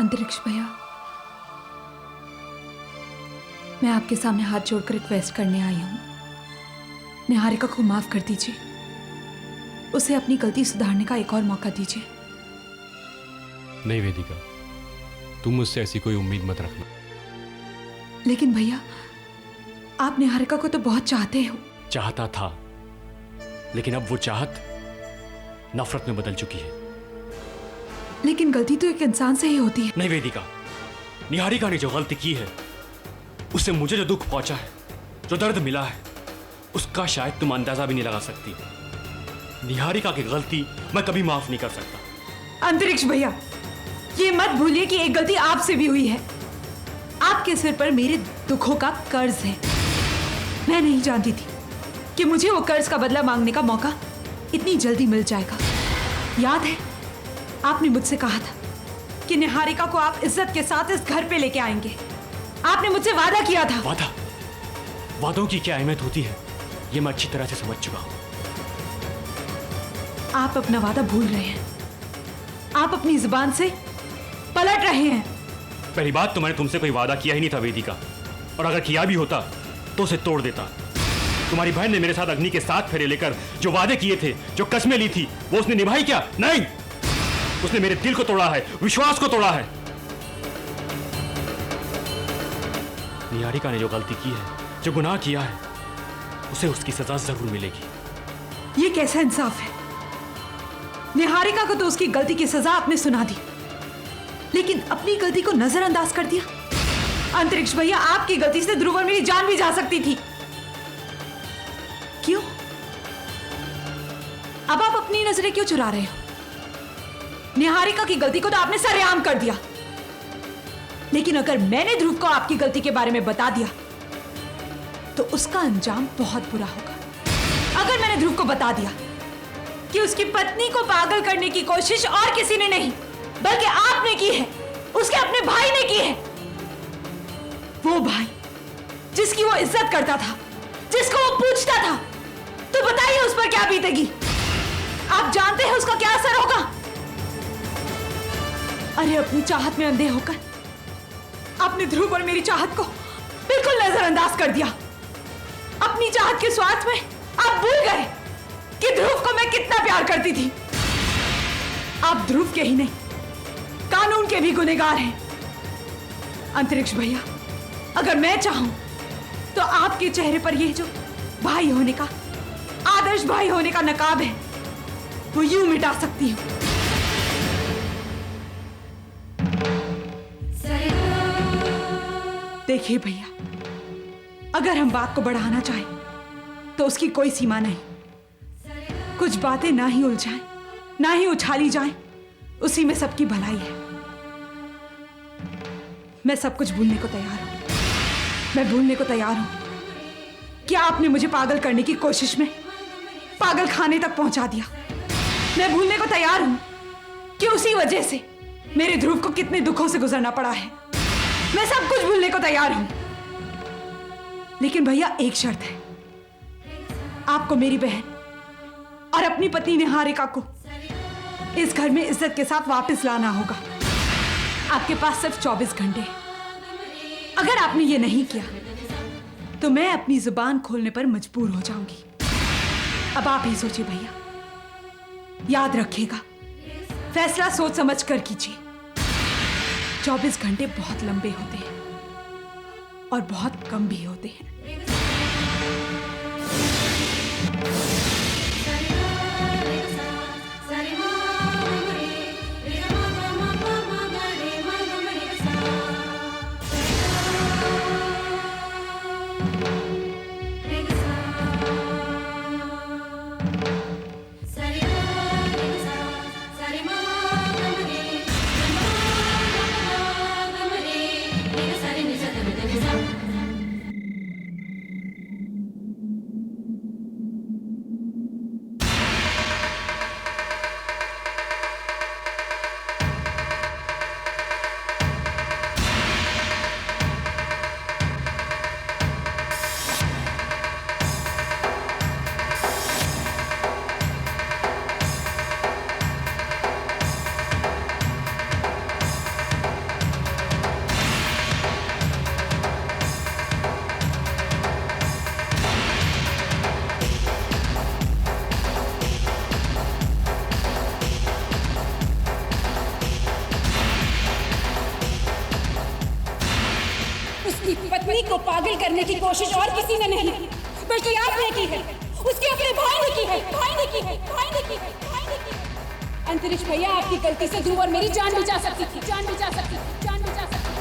अंतरिक्ष भैया, मैं आपके सामने हाथ जोड़कर रिक्वेस्ट करने आई हूं। निहारिका को माफ कर दीजिए, उसे अपनी गलती सुधारने का एक और मौका दीजिए। नहीं वेदिका, तुम मुझसे ऐसी कोई उम्मीद मत रखना। लेकिन भैया, आप निहारिका को तो बहुत चाहते हो। चाहता था, लेकिन अब वो चाहत नफरत में बदल चुकी है। लेकिन गलती तो एक इंसान से ही होती है। नहीं वेदिका, निहारिका ने जो गलती की है, उससे मुझे जो दुख पहुंचा है, जो दर्द मिला है, उसका शायद तुम अंदाजा भी नहीं लगा सकती। निहारिका की गलती मैं कभी माफ नहीं कर सकता। अंतरिक्ष भैया, ये मत भूलिए कि एक गलती आपसे भी हुई है। आपके सिर पर मेरे दुखों का कर्ज है। मैं नहीं जानती थी कि मुझे वो कर्ज का बदला मांगने का मौका इतनी जल्दी मिल जाएगा। याद है, आपने मुझसे कहा था कि निहारिका को आप इज्जत के साथ इस घर पे लेके आएंगे। आपने मुझसे वादा किया था। वादों की क्या अहमियत होती है, ये मैं अच्छी तरह से समझ चुका हूं। आप अपना वादा भूल रहे हैं। आप अपनी जुबान से पलट रहे हैं। पहली बात तो मैंने तुमसे कोई वादा किया ही नहीं था वेदिका, और अगर किया भी होता तो उसे तोड़ देता। तुम्हारी बहन ने मेरे साथ अग्नि के 7 फेरे लेकर जो वादे किए थे, जो कस्में ली थी, वो उसने निभाई क्या? नहीं, उसने मेरे दिल को तोड़ा है, विश्वास को तोड़ा है। निहारिका ने जो गलती की है, जो गुनाह किया है, उसे उसकी सजा जरूर मिलेगी। ये कैसा इंसाफ है? निहारिका को तो उसकी गलती की सजा आपने सुना दी, लेकिन अपनी गलती को नजरअंदाज कर दिया। अंतरिक्ष भैया, आपकी गलती से ध्रुव और मेरी जान भी जा सकती थी। क्यों? अब आप अपनी नजरें क्यों चुरा रहे हो? निहारिका की गलती को तो आपने सरेआम कर दिया, लेकिन अगर मैंने ध्रुव को आपकी गलती के बारे में बता दिया तो उसका अंजाम बहुत बुरा होगा। अगर मैंने ध्रुव को बता दिया कि उसकी पत्नी को पागल करने की कोशिश और किसी ने नहीं बल्कि आपने की है, उसके अपने भाई ने की है, वो भाई जिसकी वो इज्जत करता था, जिसको वो पूछता था, तो बताइए उस पर क्या बीतेगी? आप जानते हैं उसका क्या असर होगा? अरे अपनी चाहत में अंधे होकर आपने ध्रुव और मेरी चाहत को बिल्कुल नजरअंदाज कर दिया। अपनी चाहत के स्वार्थ में आप भूल गए कि ध्रुव को मैं कितना प्यार करती थी। आप ध्रुव के ही नहीं, कानून के भी गुनहगार हैं। अंतरिक्ष भैया, अगर मैं चाहूं तो आपके चेहरे पर यह जो भाई होने का, आदर्श भाई होने का नकाब है, वो यूं मिटा सकती हूं। देखिए भैया, अगर हम बात को बढ़ाना चाहें तो उसकी कोई सीमा नहीं। कुछ बातें ना ही उलझाएं, ना ही उछाली जाएं, उसी में सबकी भलाई है। मैं सब कुछ भूलने को तैयार हूं। मैं भूलने को तैयार हूं कि आपने मुझे पागल करने की कोशिश में पागल खाने तक पहुंचा दिया। मैं भूलने को तैयार हूं कि उसी वजह से मेरे ध्रुव को कितने दुखों से गुजरना पड़ा है। मैं सब कुछ भूलने को तैयार हूं, लेकिन भैया एक शर्त है। आपको मेरी बहन और अपनी पत्नी निहारिका को इस घर में इज्जत के साथ वापस लाना होगा। आपके पास सिर्फ 24 घंटे हैं। अगर आपने ये नहीं किया तो मैं अपनी जुबान खोलने पर मजबूर हो जाऊंगी। अब आप ही सोचिए भैया, याद रखिएगा, फैसला सोच समझ कर कीजिए। 24 घंटे बहुत लंबे होते हैं और बहुत कम भी होते हैं। पागल करने की कोशिश और किसी ने नहीं बल्कि आपने की है, उसके अपने भाई ने की है, भाई ने की है, भाई ने की है, भाई ने की है। अंतरिक्ष भैया, आपकी गलती से ध्रुव और मेरी जान भी जा सकती थी, जान भी जा सकती थी, जान भी जा सकती थी।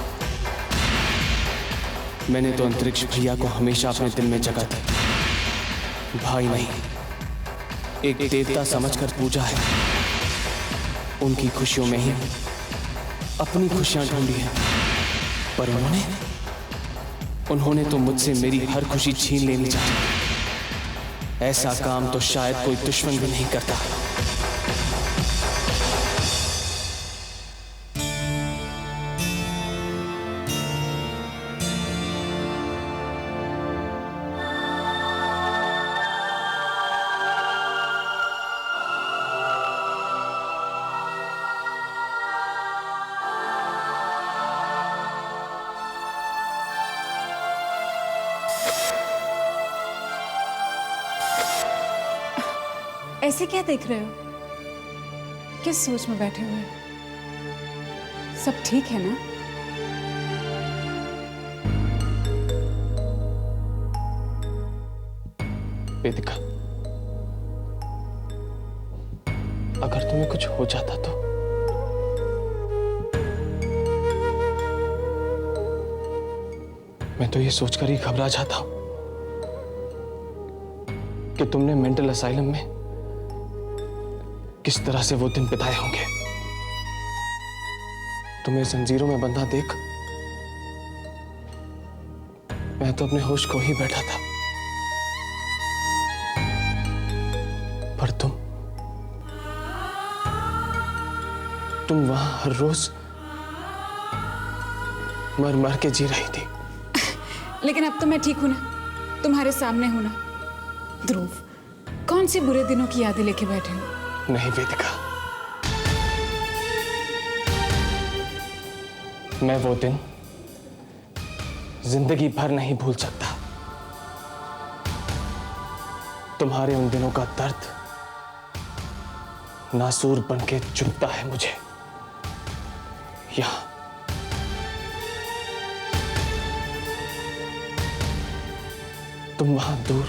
मैंने तो अंतरिक्ष भैया को हमेशा अपने दिल में जगह दी, भाई नहीं, एक देवता समझकर पूजा है। उनकी खुशियों में ही अपनी खुशियां ढूंढी हैं, पर उन्होंने तो मुझसे मेरी हर खुशी छीन लेनी चाहिए। ऐसा काम तो शायद कोई दुश्मन भी नहीं करता। ऐसे क्या देख रहे हो? किस सोच में बैठे हुए हो? सब ठीक है ना? वेदिका, अगर तुम्हें कुछ हो जाता तो? मैं तो ये सोचकर ही घबरा जाता हूं कि तुमने मेंटल असाइलम में किस तरह से वो दिन बिताए होंगे। तुम्हें जंजीरों में बंधा देख मैं तो अपने होश खो ही बैठा था, पर तुम वहां हर रोज मर मर के जी रही थी। लेकिन अब तो मैं ठीक हूं ना, तुम्हारे सामने हूं ना। ध्रुव, कौन सी बुरे दिनों की यादें लेके बैठे हो? नहीं वेदिका, मैं वो दिन जिंदगी भर नहीं भूल सकता। तुम्हारे उन दिनों का दर्द नासूर बनके चुभता है मुझे। यहां तुम वहां दूर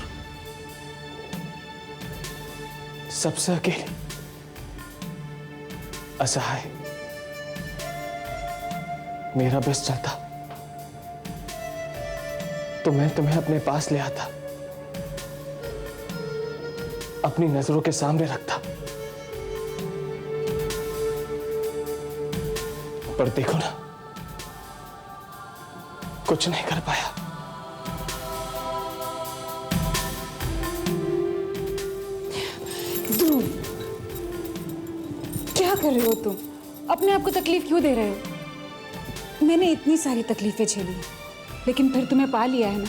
सबसे अकेले, असहाय, मेरा बस चलता तो मैं तुम्हें अपने पास ले आता, अपनी नजरों के सामने रखता। पर देखो ना, कुछ नहीं कर पाया। ध्रुव, क्या कर रहे हो तुम? अपने आप को तकलीफ क्यों दे रहे हो? मैंने इतनी सारी तकलीफें झेली, लेकिन फिर तुम्हें पा लिया है ना,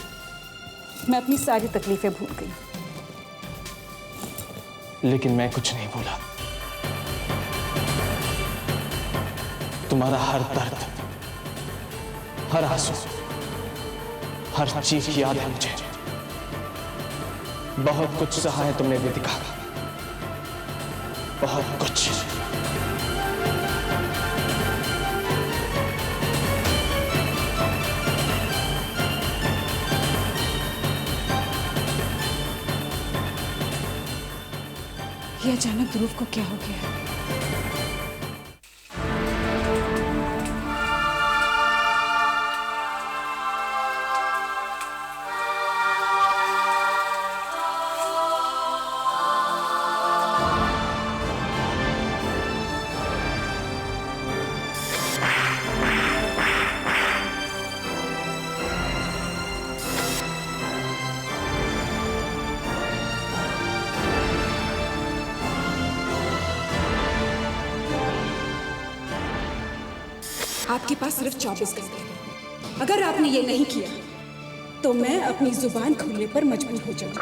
मैं अपनी सारी तकलीफें भूल गई। लेकिन मैं कुछ नहीं भूला। तुम्हारा हर दर्द, हर आंसू, हर चीज याद है मुझे। बहुत कुछ सहा है तुमने वेदिका, बहुत कुछ। ये अचानक ध्रुव को क्या हो गया? आपके पास सिर्फ 24 घंटे हैं। अगर आपने ये नहीं किया तो मैं अपनी जुबान खोलने पर मजबूर हो जाऊंगी।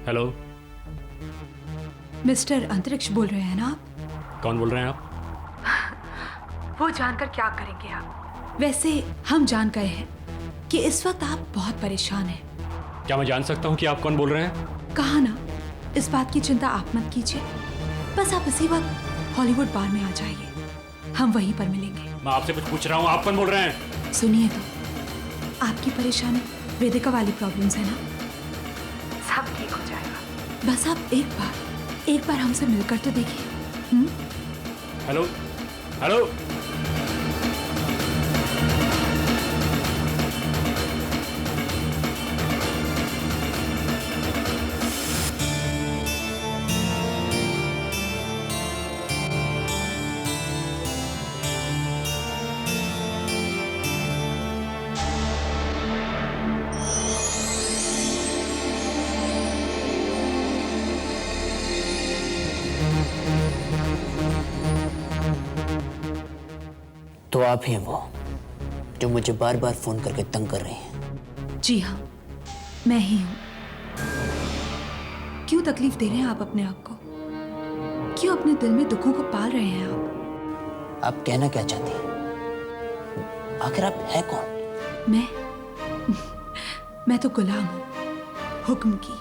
हेलो, मिस्टर अंतरिक्ष बोल रहे हैं ना आप? कौन बोल रहे हैं आप? वो जानकर क्या करेंगे आप? वैसे हम जान गए हैं कि इस वक्त आप बहुत परेशान हैं। क्या मैं जान सकता हूँ कि आप कौन बोल रहे हैं? कहा ना, इस बात की चिंता आप मत कीजिए। बस आप इसी वक्त हॉलीवुड बार में आ जाइए, हम वहीं पर मिलेंगे। मैं आपसे कुछ पूछ रहा हूँ, आप कौन बोल रहे हैं? सुनिए तो, आपकी परेशानी वेदिका वाली प्रॉब्लम्स है ना, सब ठीक हो जाएगा। बस आप एक बार हमसे मिलकर तो देखिए। हेलो हेलो, तो आप ही हैं वो जो मुझे बार बार फोन करके तंग कर रही हैं? जी हाँ, मैं ही हूँ। क्यों तकलीफ दे रहे हैं आप अपने आप को? क्यों अपने दिल में दुखों को पाल रहे हैं आप? आप कहना क्या चाहती हैं? आखिर आप है कौन? मैं तो गुलाम हूँ, हुक्म की।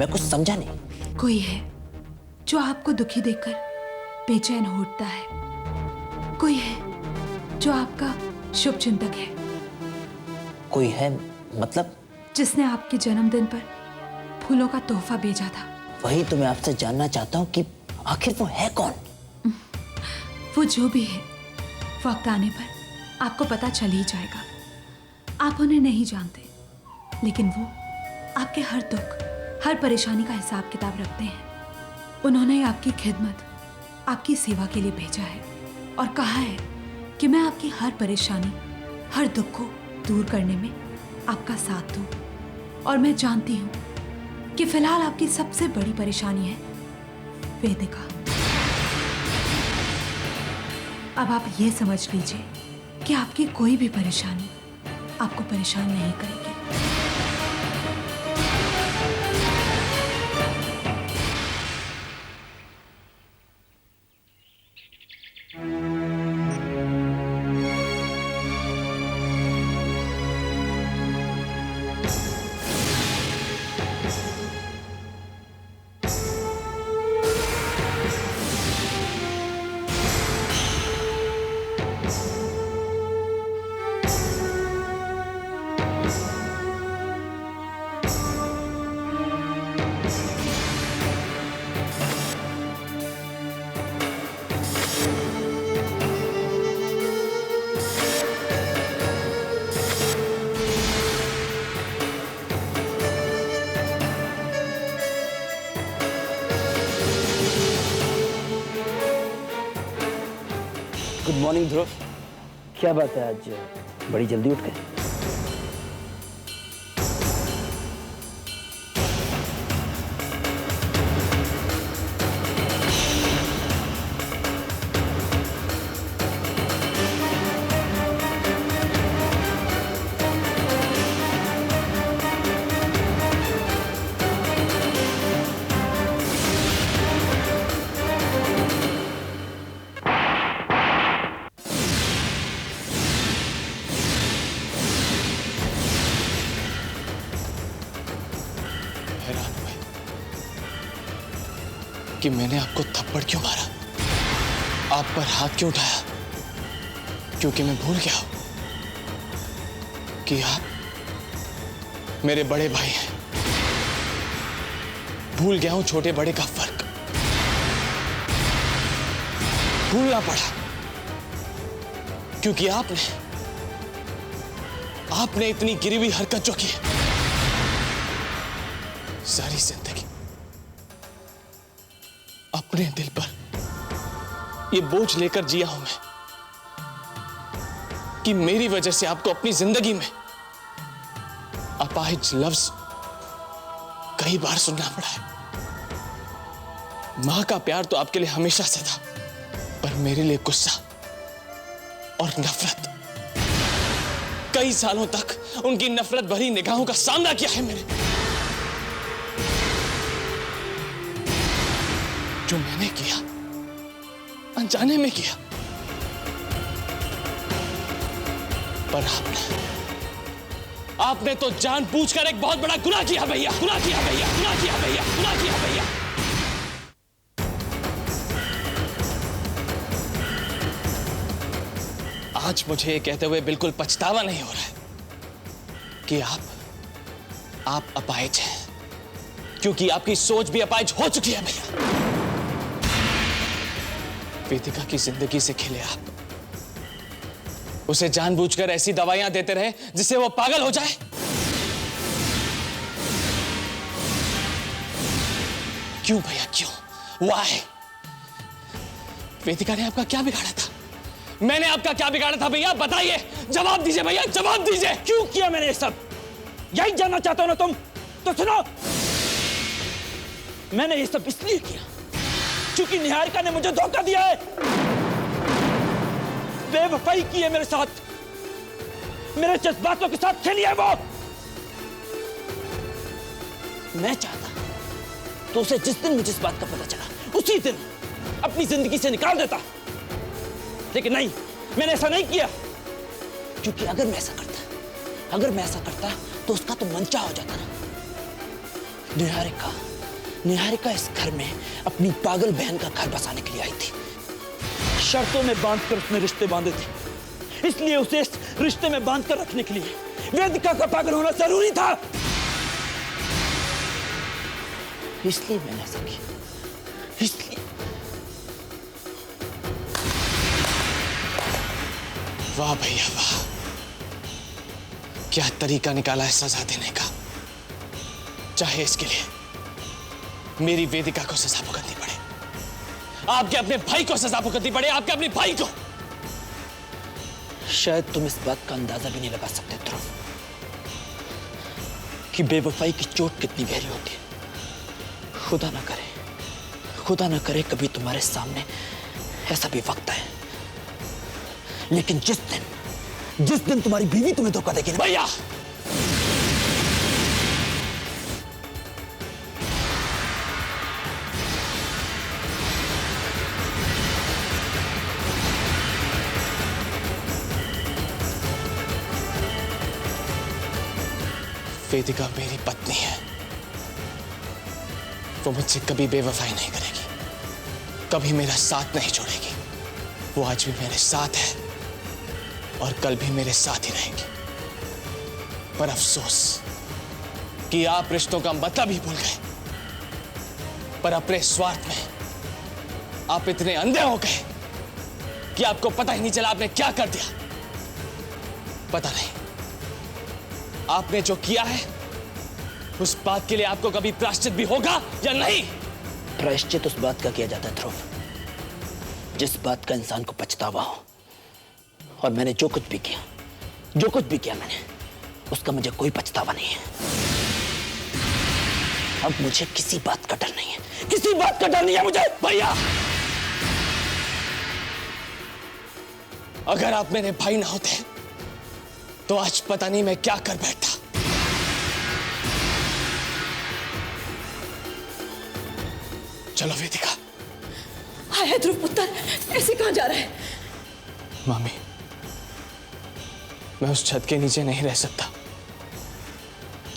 मैं कुछ समझा नहीं। कोई है जो आपको दुखी देखकर बेचैन हो उठता है। कोई है जो आपका शुभ चिंतक है। कोई है मतलब? जिसने आपके जन्मदिन पर फूलों का तोहफा भेजा था। वही तो मैं आपसे जानना चाहता हूँ कि आखिर वो है कौन? वो जो भी है, वक्त आने पर आपको पता चल ही जाएगा। आप उन्हें नहीं जानते, लेकिन वो आपके हर दुख, हर परेशानी का हिसाब किताब रखते हैं। उन्होंने आपकी खिदमत, आपकी सेवा के लिए भेजा है और कहा है कि मैं आपकी हर परेशानी, हर दुख को दूर करने में आपका साथ दूं। और मैं जानती हूं कि फिलहाल आपकी सबसे बड़ी परेशानी है वेदिका। अब आप ये समझ लीजिए कि आपकी कोई भी परेशानी आपको परेशान नहीं करेगी। गुड मॉर्निंग ध्रुव। क्या बात है, आज बड़ी जल्दी उठ गए? हैरान हुए कि मैंने आपको थप्पड़ क्यों मारा, आप पर हाथ क्यों उठाया, क्योंकि मैं भूल गया हूं कि आप मेरे बड़े भाई हैं। भूल गया हूं छोटे बड़े का फर्क, भूलना पड़ा क्योंकि आपने इतनी गिरी हुई हरकत जो की है। सारी जिंदगी अपने दिल पर ये बोझ लेकर जिया हूं मैं कि मेरी वजह से आपको अपनी जिंदगी में अपाहिज लफ्ज कई बार सुनना पड़ा है। मां का प्यार तो आपके लिए हमेशा से था, पर मेरे लिए गुस्सा और नफरत। कई सालों तक उनकी नफरत भरी निगाहों का सामना किया है मैंने। जो मैंने किया अनजाने में किया, पर आपने तो जानबूझकर एक बहुत बड़ा गुनाह किया भैया, गुनाह किया भैया, गुनाह किया भैया, गुनाह किया भैया। आज मुझे ये कहते हुए बिल्कुल पछतावा नहीं हो रहा है कि आप अपाहिज हैं, क्योंकि आपकी सोच भी अपाहिज हो चुकी है भैया। वेदिका की जिंदगी से खेले आप, उसे जानबूझकर ऐसी दवाइयां देते रहे जिससे वो पागल हो जाए। क्यों भैया, क्यों? वाई? वेदिका ने आपका क्या बिगाड़ा था? मैंने आपका क्या बिगाड़ा था भैया? बताइए, जवाब दीजिए भैया, जवाब दीजिए। क्यों किया मैंने ये सब? यही जानना चाहते हो ना तुम? तो सुनो, मैंने ये सब इसलिए किया क्योंकि निहारिका ने मुझे धोखा दिया है, बेवफाई की है मेरे साथ, मेरे जज्बातों के साथ खेली है वो। मैं चाहता तो उसे जिस दिन मुझे इस बात का पता चला उसी दिन अपनी जिंदगी से निकाल देता, लेकिन नहीं, मैंने ऐसा नहीं किया, क्योंकि अगर मैं ऐसा करता तो उसका तो मनचाहा हो जाता ना। निहारिका इस घर में अपनी पागल बहन का घर बसाने के लिए आई थी। शर्तों में बांधकर उसने रिश्ते बांधे थे, इसलिए उसे इस रिश्ते में बांधकर रखने के लिए वेदिका का पागल होना जरूरी था। इसलिए मैंने ऐसा किया, इसलिए। वाह भैया वाह, क्या तरीका निकाला है सजा देने का। चाहे इसके लिए मेरी वेदिका को सजा भुगतनी पड़े, आपके अपने भाई को सजा भुगतनी पड़े, आपके अपने भाई को। शायद तुम इस बात का अंदाजा भी नहीं लगा सकते ध्रुव कि बेवफाई की चोट कितनी गहरी होती है। खुदा ना करे कभी तुम्हारे सामने ऐसा भी वक्त आए, लेकिन जिस दिन तुम्हारी बीवी तुम्हें धोखा देगी ना भैया, वेदिका मेरी पत्नी है, वो मुझसे कभी बेवफाई नहीं करेगी, कभी मेरा साथ नहीं छोड़ेगी। वो आज भी मेरे साथ है और कल भी मेरे साथ ही रहेंगी। पर अफसोस कि आप रिश्तों का मतलब ही भूल गए, पर अपने स्वार्थ में आप इतने अंधे हो गए कि आपको पता ही नहीं चला आपने क्या कर दिया। पता नहीं आपने जो किया है उस बात के लिए आपको कभी प्रायश्चित भी होगा या नहीं? प्रायश्चित उस बात का किया जाता है ध्रुव, जिस बात का इंसान को पछतावा हो। और मैंने जो कुछ भी किया मैंने, उसका मुझे कोई पछतावा नहीं है। अब मुझे किसी बात का डर नहीं है, किसी बात का डर नहीं है मुझे। भैया, अगर आप मेरे भाई ना होते तो आज पता नहीं मैं क्या कर बैठता। चलो वेदिका। हाय ध्रुव पुत्र, ऐसे कहां जा रहा है? मामी, मैं उस छत के नीचे नहीं रह सकता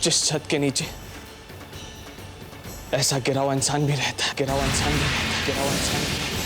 जिस छत के नीचे ऐसा गिरा हुआ इंसान भी रहता है, गिरा हुआ इंसान भी रहता है, गिरा हुआ इंसान भी रहता है।